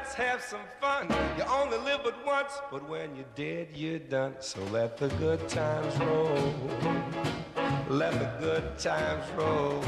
let's have some fun. You only live but once, but when you're dead, you're done. So let the good times roll. Let the good times roll.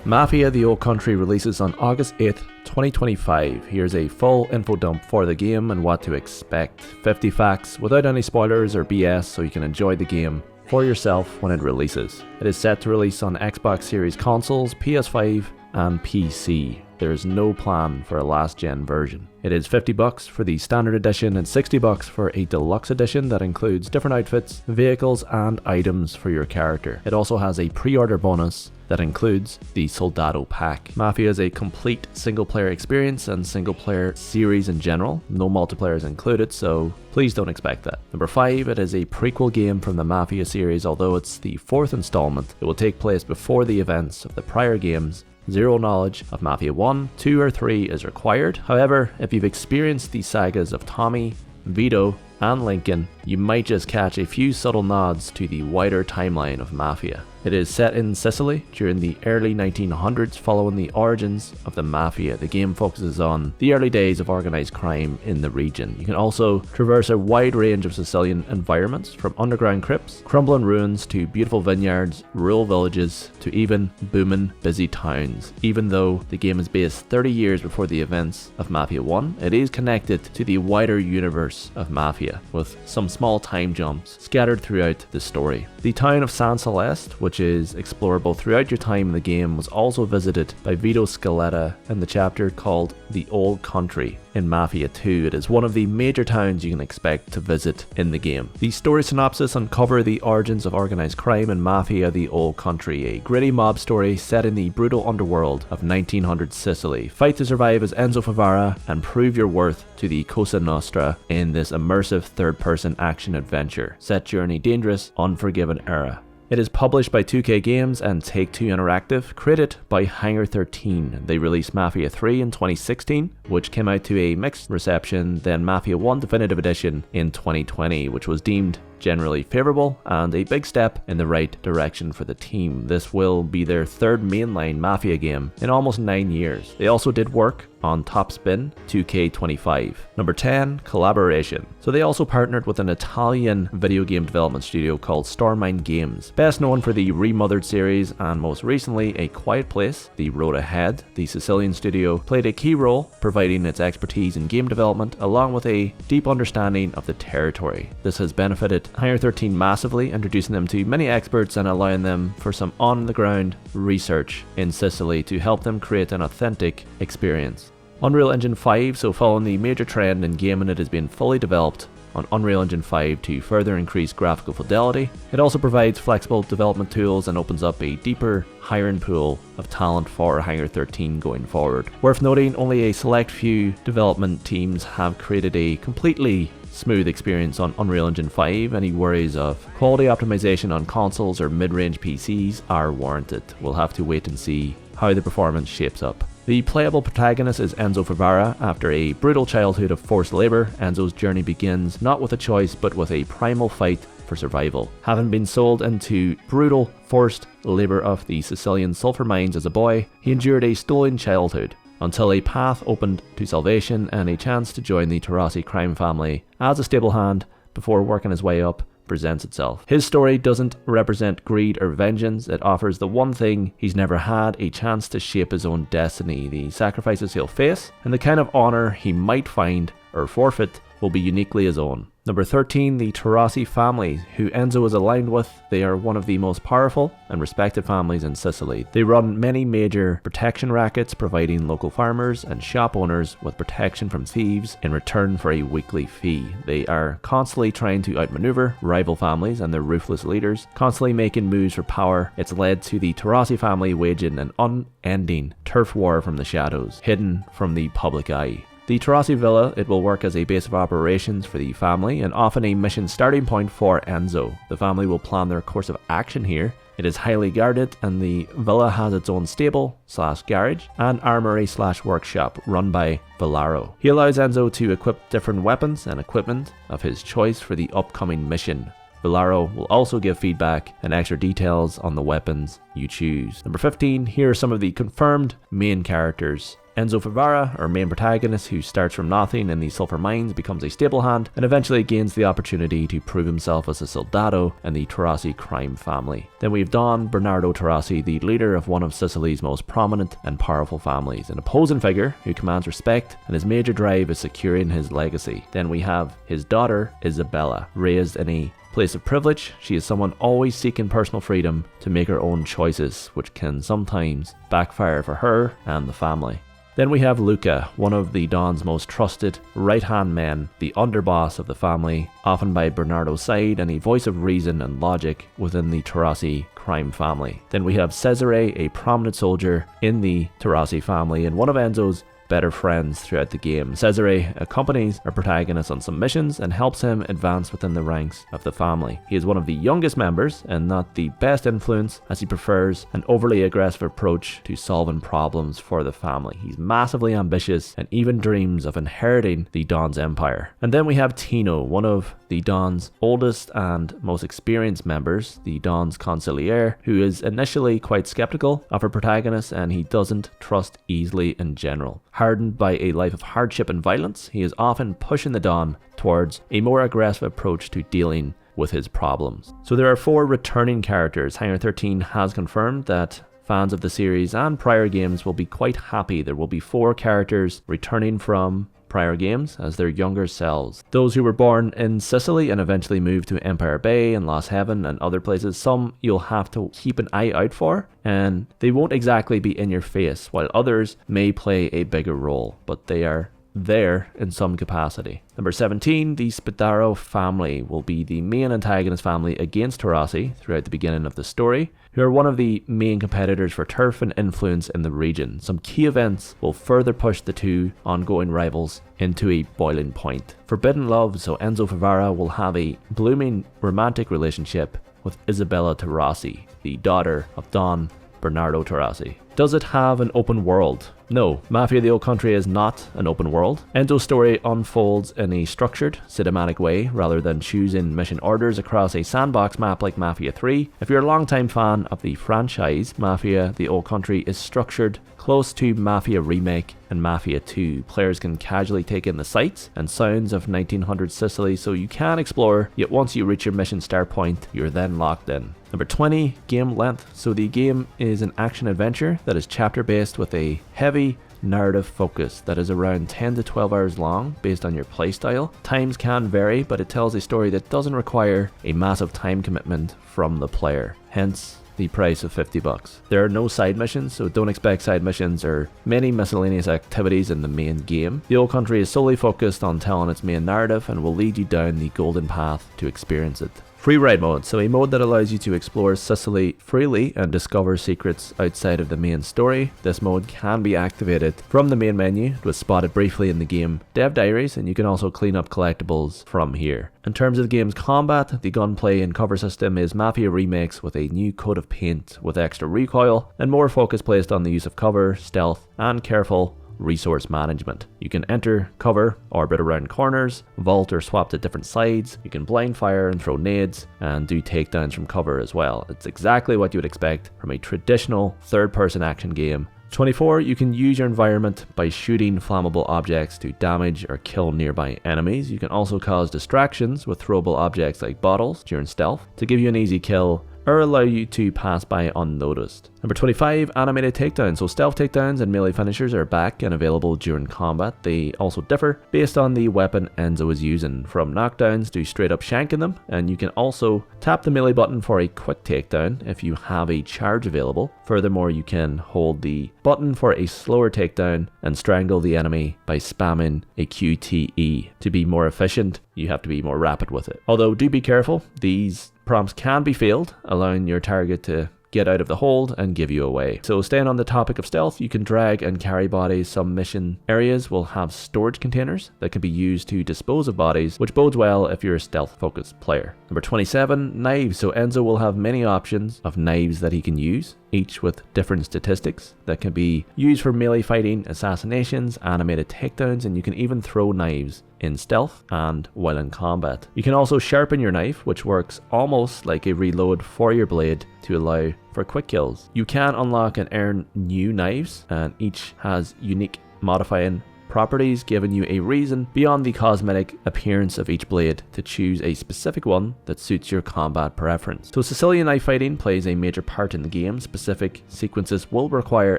Mafia: The Old Country releases on August 8th, 2025. Here's a full info dump for the game and what to expect. 50 facts without any spoilers or BS so you can enjoy the game for yourself when it releases. It is set to release on Xbox Series consoles, PS5 and PC. There is no plan for a last gen version. It is $50 for the standard edition and $60 for a deluxe edition that includes different outfits, vehicles and items for your character. It also has a pre-order bonus that includes the Spadaro pack. Mafia is a complete single player experience and single player series in general. No multiplayer is included, so please don't expect that. Number 5, it is a prequel game from the Mafia series. Although it's the 4th installment, it will take place before the events of the prior games. Zero knowledge of Mafia 1, 2 or 3 is required. However, if you've experienced the sagas of Tommy, Vito and Lincoln, you might just catch a few subtle nods to the wider timeline of Mafia. It is set in Sicily during the early 1900s following the origins of the Mafia. The game focuses on the early days of organised crime in the region. You can also traverse a wide range of Sicilian environments, from underground crypts, crumbling ruins to beautiful vineyards, rural villages to even booming busy towns. Even though the game is based 30 years before the events of Mafia 1, it is connected to the wider universe of Mafia, with some small time jumps scattered throughout the story. The town of San Celeste, which is explorable throughout your time in the game, was also visited by Vito Scaletta in the chapter called The Old Country in Mafia 2. It is one of the major towns you can expect to visit in the game. The story synopsis uncover the origins of organised crime in Mafia: The Old Country, a gritty mob story set in the brutal underworld of 1900 Sicily. Fight to survive as Enzo Favara and prove your worth to the Cosa Nostra in this immersive third-person action adventure set during a dangerous, unforgiving era. It is published by 2K Games and Take-Two Interactive, created by Hangar 13. They released Mafia 3 in 2016, which came out to a mixed reception, then Mafia 1 Definitive Edition in 2020, which was deemed generally favourable and a big step in the right direction for the team. This will be their third mainline Mafia game in almost 9 years. They also did work on Top Spin 2K25. Number 10, collaboration. So they also partnered with an Italian video game development studio called Stormind Games, best known for the Remothered series and most recently A Quiet Place, The Road Ahead. The Sicilian studio played a key role, providing its expertise in game development along with a deep understanding of the territory. This has benefited Hangar 13 massively, introducing them to many experts and allowing them for some on-the-ground research in Sicily to help them create an authentic experience. Unreal Engine 5, so following the major trend in gaming, it has been fully developed on Unreal Engine 5 to further increase graphical fidelity. It also provides flexible development tools and opens up a deeper hiring pool of talent for Hangar 13 going forward. Worth noting, only a select few development teams have created a completely smooth experience on Unreal Engine 5. Any worries of quality optimization on consoles or mid-range PCs are warranted. We'll have to wait and see how the performance shapes up. The playable protagonist is Enzo Favara. After a brutal childhood of forced labour, Enzo's journey begins not with a choice but with a primal fight for survival. Having been sold into brutal forced labour of the Sicilian sulphur mines as a boy, he endured a stolen childhood until a path opened to salvation and a chance to join the Torrisi crime family as a stable hand before working his way up presents itself. His story doesn't represent greed or vengeance. It offers the one thing he's never had: a chance to shape his own destiny. The sacrifices he'll face and the kind of honour he might find or forfeit will be uniquely his own. Number 13, the Torrisi Family, who Enzo is aligned with. They are one of the most powerful and respected families in Sicily. They run many major protection rackets, providing local farmers and shop owners with protection from thieves in return for a weekly fee. They are constantly trying to outmaneuver rival families and their ruthless leaders, constantly making moves for power. It's led to the Torrisi family waging an unending turf war from the shadows, hidden from the public eye. The Torrisi Villa, it will work as a base of operations for the family and often a mission starting point for Enzo. The family will plan their course of action here. It is highly guarded and the villa has its own stable / garage and armory / workshop run by Villaro. He allows Enzo to equip different weapons and equipment of his choice for the upcoming mission. Villaro will also give feedback and extra details on the weapons you choose. Number 15, here are some of the confirmed main characters Enzo Favara, our main protagonist, who starts from nothing in the sulfur mines, becomes a stable hand and eventually gains the opportunity to prove himself as a soldado in the Torrisi crime family. Then we have Don Bernardo Torrisi, the leader of one of Sicily's most prominent and powerful families, an opposing figure who commands respect, and his major drive is securing his legacy. Then we have his daughter Isabella, raised in a place of privilege. She is someone always seeking personal freedom to make her own choices, which can sometimes backfire for her and the family. Then we have Luca, one of the Don's most trusted right-hand men, the underboss of the family, often by Bernardo's side and a voice of reason and logic within the Torrisi crime family. Then we have Cesare, a prominent soldier in the Torrisi family and one of Enzo's better friends throughout the game. Cesare accompanies our protagonist on some missions and helps him advance within the ranks of the family. He is one of the youngest members and not the best influence, as he prefers an overly aggressive approach to solving problems for the family. He's massively ambitious and even dreams of inheriting the Don's empire. And then we have Tino, one of the Don's oldest and most experienced members, the Don's consigliere, who is initially quite skeptical of our protagonist and he doesn't trust easily in general. Hardened by a life of hardship and violence, he is often pushing the Don towards a more aggressive approach to dealing with his problems. So there are 4 returning characters. Hangar 13 has confirmed that fans of the series and prior games will be quite happy. There will be 4 characters returning from prior games as their younger selves. Those who were born in Sicily and eventually moved to Empire Bay and Lost Heaven and other places, some you'll have to keep an eye out for, and they won't exactly be in your face, while others may play a bigger role, but they are there in some capacity. Number 17, the Spadaro family will be the main antagonist family against Torrisi throughout the beginning of the story, who are one of the main competitors for turf and influence in the region. Some key events will further push the 2 ongoing rivals into a boiling point. Forbidden love, so Enzo Favara will have a blooming romantic relationship with Isabella Torrisi, the daughter of Don Bernardo Torrisi. Does it have an open world? No, Mafia the Old Country is not an open world. Enzo's story unfolds in a structured, cinematic way rather than choosing mission orders across a sandbox map like Mafia 3. If you're a long-time fan of the franchise, Mafia the Old Country is structured close to Mafia Remake and Mafia 2. Players can casually take in the sights and sounds of 1900 Sicily, so you can explore, yet once you reach your mission start point, you're then locked in. Number 20, game length. So the game is an action-adventure that is chapter-based with a heavy narrative focus that is around 10 to 12 hours long based on your playstyle. Times can vary, but it tells a story that doesn't require a massive time commitment from the player. Hence, the price of $50. There are no side missions, so don't expect side missions or many miscellaneous activities in the main game. The Old Country is solely focused on telling its main narrative and will lead you down the golden path to experience it. Free ride mode, so a mode that allows you to explore Sicily freely and discover secrets outside of the main story. This mode can be activated from the main menu. It was spotted briefly in the game Dev Diaries, and you can also clean up collectibles from here. In terms of the game's combat, the gunplay and cover system is Mafia Remakes with a new coat of paint with extra recoil and more focus placed on the use of cover, stealth, and careful resource management. You can enter cover, orbit around corners, vault or swap to different sides. You can blind fire and throw nades and do takedowns from cover as well. It's exactly what you would expect from a traditional third-person action game. 24, you can use your environment by shooting flammable objects to damage or kill nearby enemies. You can also cause distractions with throwable objects like bottles during stealth to give you an easy kill or allow you to pass by unnoticed. Number 25, animated takedowns. So stealth takedowns and melee finishers are back and available during combat. They also differ based on the weapon Enzo is using, from knockdowns to straight up shanking them, and you can also tap the melee button for a quick takedown if you have a charge available. Furthermore, you can hold the button for a slower takedown and strangle the enemy by spamming a QTE. To be more efficient, you have to be more rapid with it. Although do be careful, these prompts can be failed, allowing your target to get out of the hold and give you away. So staying on the topic of stealth, you can drag and carry bodies. Some mission areas will have storage containers that can be used to dispose of bodies, which bodes well if you're a stealth focused player. Number 27, knives. So Enzo will have many options of knives that he can use, each with different statistics that can be used for melee fighting, assassinations, animated takedowns, and you can even throw knives in stealth and while in combat. You can also sharpen your knife, which works almost like a reload for your blade to allow for quick kills. You can unlock and earn new knives, and each has unique modifying properties, giving you a reason beyond the cosmetic appearance of each blade to choose a specific one that suits your combat preference. So Sicilian knife fighting plays a major part in the game. Specific sequences will require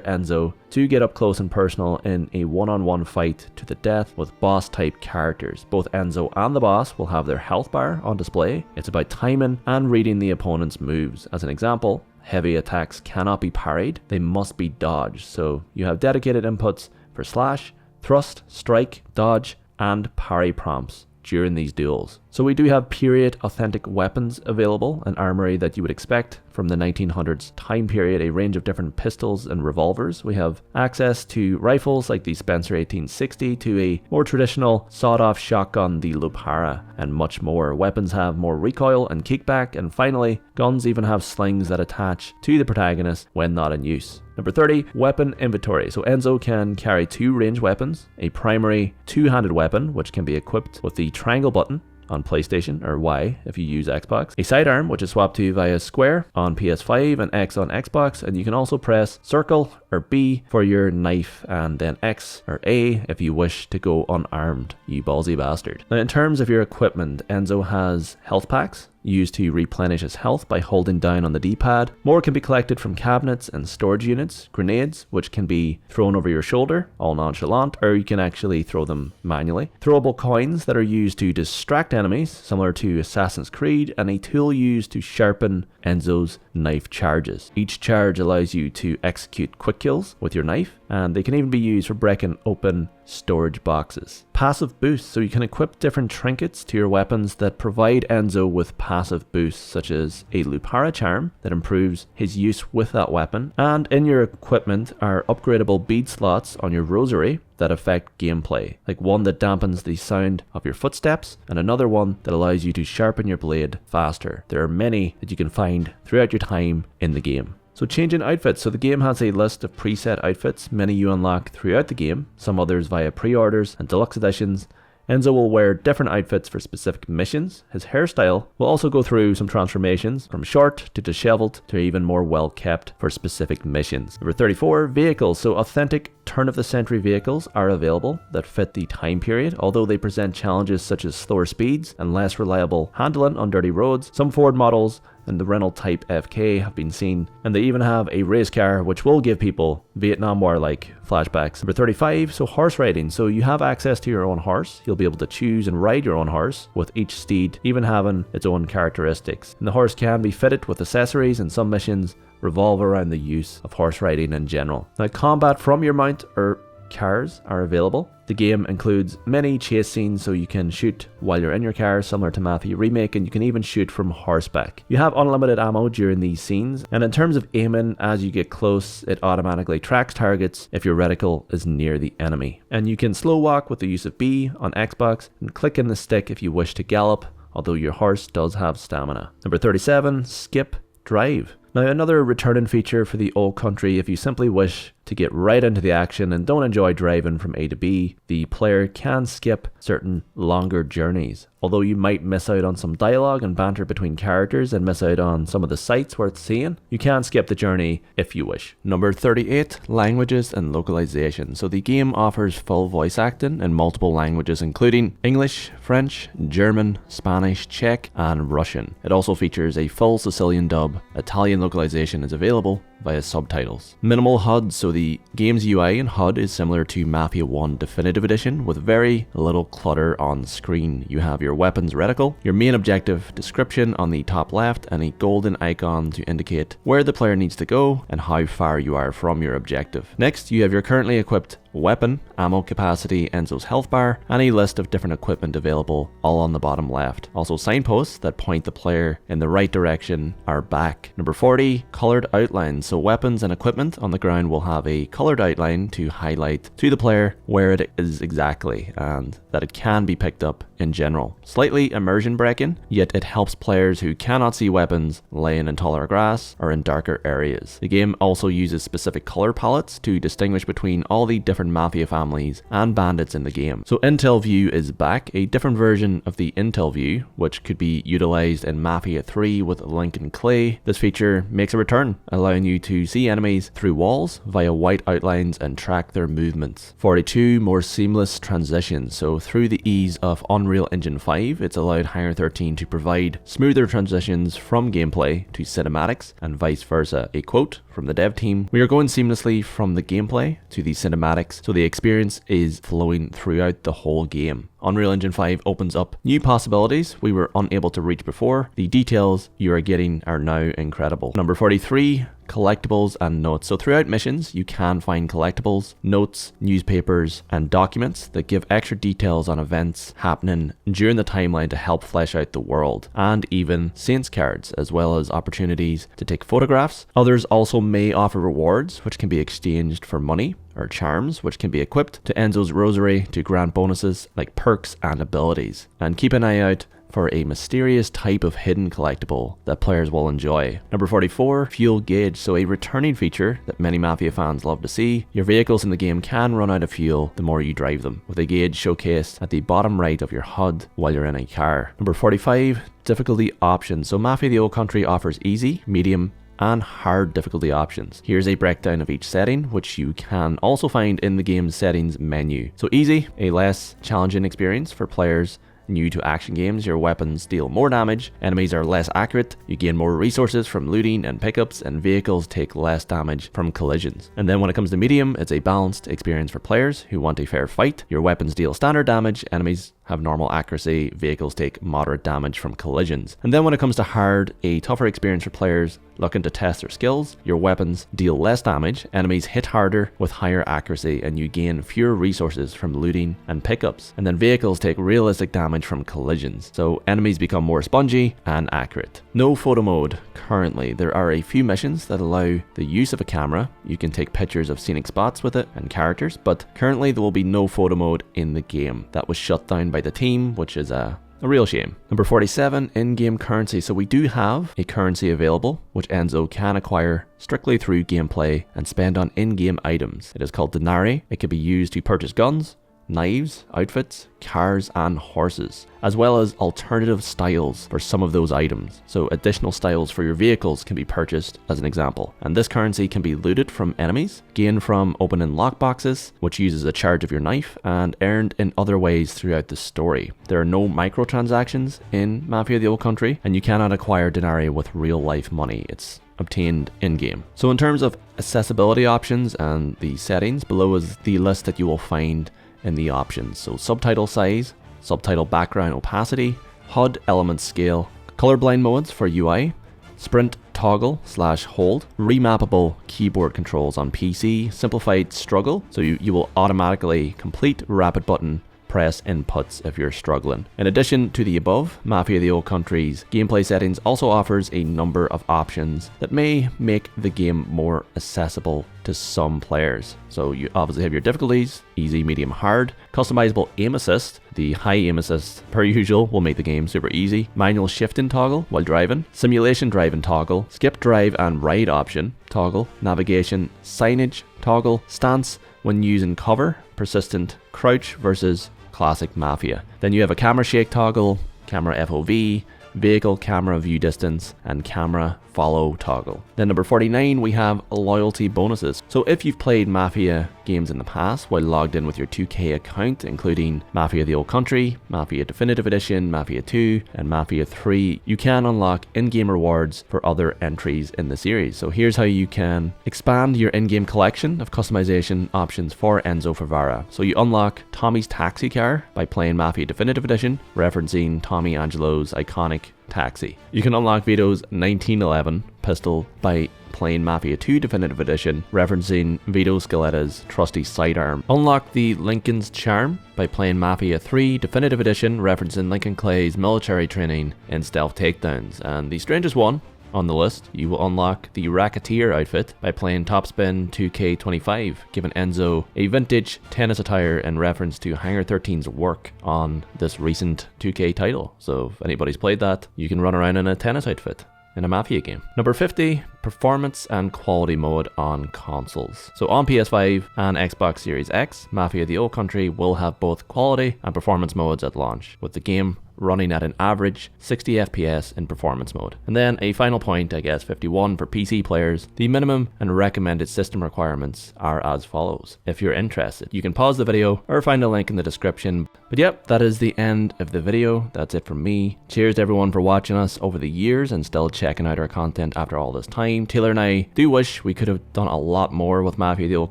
Enzo to get up close and personal in a one-on-one fight to the death with boss type characters. Both Enzo and the boss will have their health bar on display. It's about timing and reading the opponent's moves. As an example, heavy attacks cannot be parried, they must be dodged. So you have dedicated inputs for slash, thrust, strike, dodge, and parry prompts during these duels. So we do have period authentic weapons available, an armory that you would expect from the 1900s time period, a range of different pistols and revolvers. We have access to rifles like the Spencer 1860, to a more traditional sawed-off shotgun, the Lupara, and much more. Weapons have more recoil and kickback, and finally, guns even have slings that attach to the protagonist when not in use. Number 30, weapon inventory. So Enzo can carry 2 ranged weapons, a primary 2-handed weapon, which can be equipped with the triangle button on PlayStation, or Y if you use Xbox, a sidearm which is swapped to via square on PS5 and X on Xbox, and you can also press circle or B for your knife, and then X or A if you wish to go unarmed, you ballsy bastard. Now in terms of your equipment, Enzo has health packs used to replenish his health by holding down on the D-pad. More can be collected from cabinets and storage units, grenades which can be thrown over your shoulder, all nonchalant, or you can actually throw them manually. Throwable coins that are used to distract enemies, similar to Assassin's Creed, and a tool used to sharpen Enzo's knife charges. Each charge allows you to execute quick kills with your knife, and they can even be used for breaking open storage boxes. Passive boosts, so you can equip different trinkets to your weapons that provide Enzo with passive boosts, such as a Lupara charm that improves his use with that weapon, and in your equipment are upgradable bead slots on your rosary that affect gameplay, like one that dampens the sound of your footsteps and another one that allows you to sharpen your blade faster. There are many that you can find throughout your time in the game. So changing outfits. So the game has a list of preset outfits, many you unlock throughout the game, some others via pre-orders and deluxe editions. Enzo will wear different outfits for specific missions. His hairstyle will also go through some transformations, from short to disheveled to even more well kept for specific missions. Number 34, vehicles. So authentic turn-of-the-century vehicles are available that fit the time period, although they present challenges such as slower speeds and less reliable handling on dirty roads. Some Ford models and the Renault Type FK have been seen, and they even have a race car which will give people Vietnam War-like flashbacks. Number 35, so horse riding. So you have access to your own horse. You'll be able to choose and ride your own horse, with each steed even having its own characteristics. And the horse can be fitted with accessories, and some missions revolve around the use of horse riding in general. Now, combat from your mount or cars are available. The game includes many chase scenes, so you can shoot while you're in your car, similar to Mafia Remake, and you can even shoot from horseback. You have unlimited ammo during these scenes, and in terms of aiming, as you get close, it automatically tracks targets if your reticle is near the enemy. And you can slow walk with the use of B on Xbox, and click in the stick if you wish to gallop, although your horse does have stamina. Number 37, skip drive. Now, another returning feature for the old country, if you simply wish to get right into the action and don't enjoy driving from A to B, the player can skip certain longer journeys. Although you might miss out on some dialogue and banter between characters and miss out on some of the sights worth seeing, you can skip the journey if you wish. Number 38, languages and localization. So the game offers full voice acting in multiple languages, including English, French, German, Spanish, Czech, and Russian. It also features a full Sicilian dub. Italian localization is available via subtitles. Minimal HUD. So the game's UI and HUD is similar to Mafia 1 Definitive Edition, with very little clutter on screen. You have your weapons reticle, your main objective description on the top left, and a golden icon to indicate where the player needs to go and how far you are from your objective. Next, you have your currently equipped weapon, ammo capacity, Enzo's health bar, and a list of different equipment available, all on the bottom left. Also, signposts that point the player in the right direction are back. Number 40, colored outlines. So weapons and equipment on the ground will have a colored outline to highlight to the player where it is exactly, and that it can be picked up in general. Slightly immersion breaking, yet it helps players who cannot see weapons laying in taller grass or in darker areas. The game also uses specific color palettes to distinguish between all the different different Mafia families and bandits in the game. So Intel View is back, a different version of the Intel View, which could be utilized in Mafia 3 with Link and Clay. This feature makes a return, allowing you to see enemies through walls via white outlines and track their movements. 42 more seamless transitions. So through the ease of Unreal Engine 5, it's allowed Hangar 13 to provide smoother transitions from gameplay to cinematics and vice versa. A quote from the dev team: "We are going seamlessly from the gameplay to the cinematics, so the experience is flowing throughout the whole game." Unreal Engine 5 opens up new possibilities we were unable to reach before. The details you are getting are now incredible. Number 43, collectibles and notes. So throughout missions, you can find collectibles, notes, newspapers, and documents that give extra details on events happening during the timeline to help flesh out the world, and even Saints cards, as well as opportunities to take photographs. Others also may offer rewards, which can be exchanged for money, or charms, which can be equipped to Enzo's rosary to grant bonuses like perks and abilities. And keep an eye out for a mysterious type of hidden collectible that players will enjoy. Number 44, fuel gauge. So a returning feature that many Mafia fans love to see. Your vehicles in the game can run out of fuel the more you drive them, with a gauge showcased at the bottom right of your HUD while you're in a car. Number 45, difficulty options. So Mafia the Old Country offers easy, medium, and hard difficulty options. Here's a breakdown of each setting, which you can also find in the game's settings menu. So easy, a less challenging experience for players new to action games. Your weapons deal more damage, enemies are less accurate, you gain more resources from looting and pickups, and vehicles take less damage from collisions. And then when it comes to medium, it's a balanced experience for players who want a fair fight. Your weapons deal standard damage, enemies have normal accuracy, vehicles take moderate damage from collisions. And then when it comes to hard, a tougher experience for players looking to test their skills. Your weapons deal less damage, enemies hit harder with higher accuracy, and you gain fewer resources from looting and pickups. And then vehicles take realistic damage from collisions, so enemies become more spongy and accurate. No photo mode currently. There are a few missions that allow the use of a camera. You can take pictures of scenic spots with it and characters, but currently there will be no photo mode in the game. That was shut down by the team, which is a real shame. Number 47, in-game currency. So we do have a currency available, which Enzo can acquire strictly through gameplay and spend on in-game items. It is called Denari. It can be used to purchase guns, knives, outfits, cars, and horses, as well as alternative styles for some of those items. So additional styles for your vehicles can be purchased as an example. And this currency can be looted from enemies, gained from opening lockboxes, which uses a charge of your knife, and earned in other ways throughout the story. There are no microtransactions in Mafia the Old Country, and you cannot acquire Denari with real life money. It's obtained in-game. So in terms of accessibility options and the settings, below is the list that you will find in the options. So subtitle size, subtitle background opacity, HUD element scale, colorblind modes for UI, sprint toggle / hold, remappable keyboard controls on PC, simplified struggle, so you will automatically complete rapid button press inputs if you're struggling. In addition to the above, Mafia the Old Country's gameplay settings also offers a number of options that may make the game more accessible to some players. So you obviously have your difficulties, easy, medium, hard, customizable aim assist. The high aim assist per usual will make the game super easy, manual shifting toggle while driving, simulation driving toggle, skip drive and ride option toggle, navigation signage toggle, stance when using cover, persistent crouch versus classic Mafia. Then you have a camera shake toggle, camera FOV, vehicle camera view distance, and camera follow toggle. Then number 49, we have loyalty bonuses. So if you've played Mafia games in the past while logged in with your 2K account, including Mafia the Old Country, Mafia Definitive Edition, Mafia 2, and Mafia 3, you can unlock in-game rewards for other entries in the series. So here's how you can expand your in-game collection of customization options for Enzo Ferrara. So you unlock Tommy's taxi car by playing Mafia Definitive Edition, referencing Tommy Angelo's iconic taxi. You can unlock Vito's 1911 pistol by playing Mafia 2 Definitive Edition, referencing Vito Scaletta's trusty sidearm. Unlock the Lincoln's Charm by playing Mafia 3 Definitive Edition, referencing Lincoln Clay's military training in stealth takedowns. And the strangest one on the list, you will unlock the Racketeer outfit by playing Topspin 2K25, giving Enzo a vintage tennis attire in reference to Hangar 13's work on this recent 2K title. So if anybody's played that, you can run around in a tennis outfit in a Mafia game. Number 50, performance and quality mode on consoles. So on PS5 and Xbox Series X, Mafia the Old Country will have both quality and performance modes at launch, with the game running at an average 60 FPS in performance mode. And then a final point, I guess 51 for PC players. The minimum and recommended system requirements are as follows. If you're interested, you can pause the video or find a link in the description. But yep, that is the end of the video. That's it from me. Cheers to everyone for watching us over the years and still checking out our content after all this time. Taylor and I do wish we could have done a lot more with Mafia the Old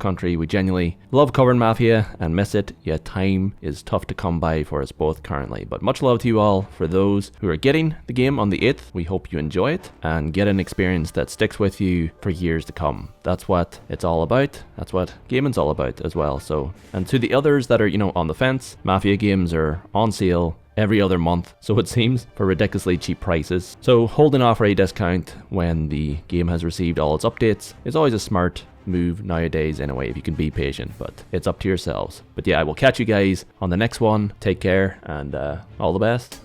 Country. We genuinely love covering Mafia and miss it, yet time is tough to come by for us both currently. But much love to you all. For those who are getting the game on the 8th, we hope you enjoy it and get an experience that sticks with you for years to come. That's what it's all about. That's what gaming's all about as well. So, and to the others that are, on the fence, Mafia games are on sale every other month, so it seems, for ridiculously cheap prices. So holding off for a discount when the game has received all its updates is always a smart move nowadays anyway, if you can be patient, but it's up to yourselves. But yeah, I will catch you guys on the next one. Take care and all the best.